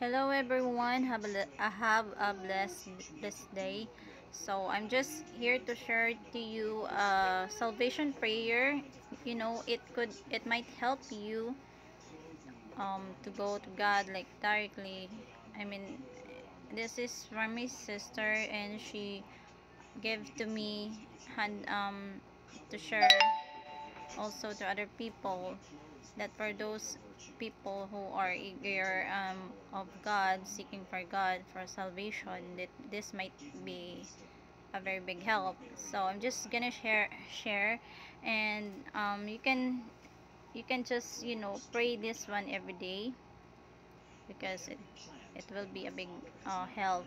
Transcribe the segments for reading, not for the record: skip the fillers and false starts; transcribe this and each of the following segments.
Hello everyone, have a blessed day. So I'm just here to share to you a salvation prayer. It might help you to go to God like directly. I mean, this is from my sister, and she gave to me and to share also to other people, that for those people who are eager of God, seeking for God for salvation, that this might be a very big help. So I'm just gonna share, and you can just pray this one every day, because it will be a big help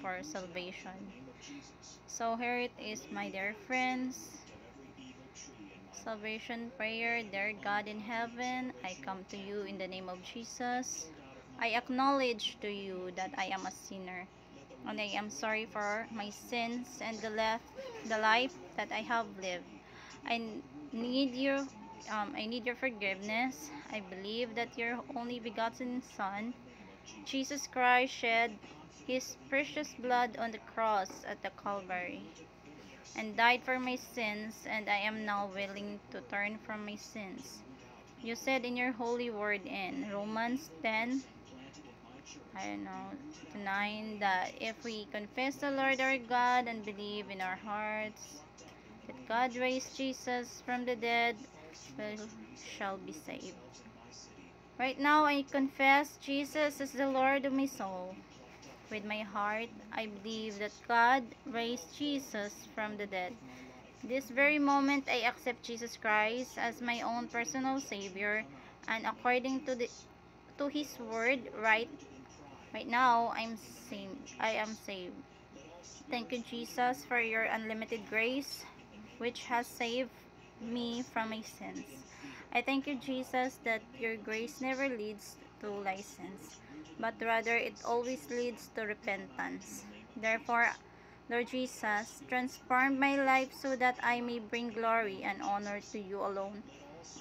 for salvation. So here it is, my dear friends. Salvation prayer. Dear God in heaven, I come to you in the name of Jesus. I acknowledge to you that I am a sinner, and I am sorry for my sins and the life that I have lived. I need I need your forgiveness. I believe that your only begotten Son, Jesus Christ, shed his precious blood on the cross at the Calvary and died for my sins, and I am now willing to turn from my sins. You said in your holy word in Romans 10, I don't know, to 9, that if we confess the Lord our God and believe in our hearts that God raised Jesus from the dead, we shall be saved. Right now, I confess Jesus as the Lord of my soul. With my heart, I believe that God raised Jesus from the dead. This very moment, I accept Jesus Christ as my own personal Savior, and according to His Word, right now, I am saved. Thank you, Jesus, for your unlimited grace, which has saved me from my sins. I thank you, Jesus, that your grace never leads to license, but rather it always leads to repentance. Therefore, Lord Jesus, transform my life so that I may bring glory and honor to you alone,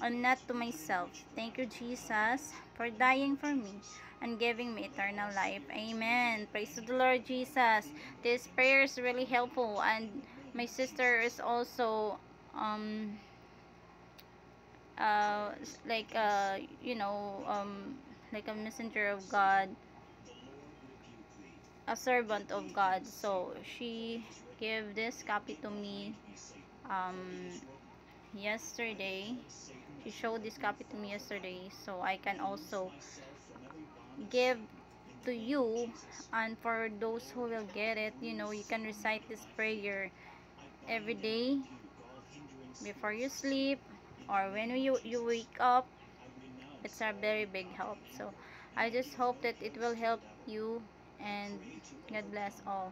and not to myself. Thank you, Jesus, for dying for me and giving me eternal life. Amen. Praise to the Lord Jesus. This prayer is really helpful, and my sister is also um uh like like a messenger of God, a servant of God. So she gave this copy to me um yesterday. She showed this copy to me yesterday, so I can also give to you. And for those who will get it, you can recite this prayer every day before you sleep, or when you wake up. It's a very big help. So I just hope that it will help you, and God bless all.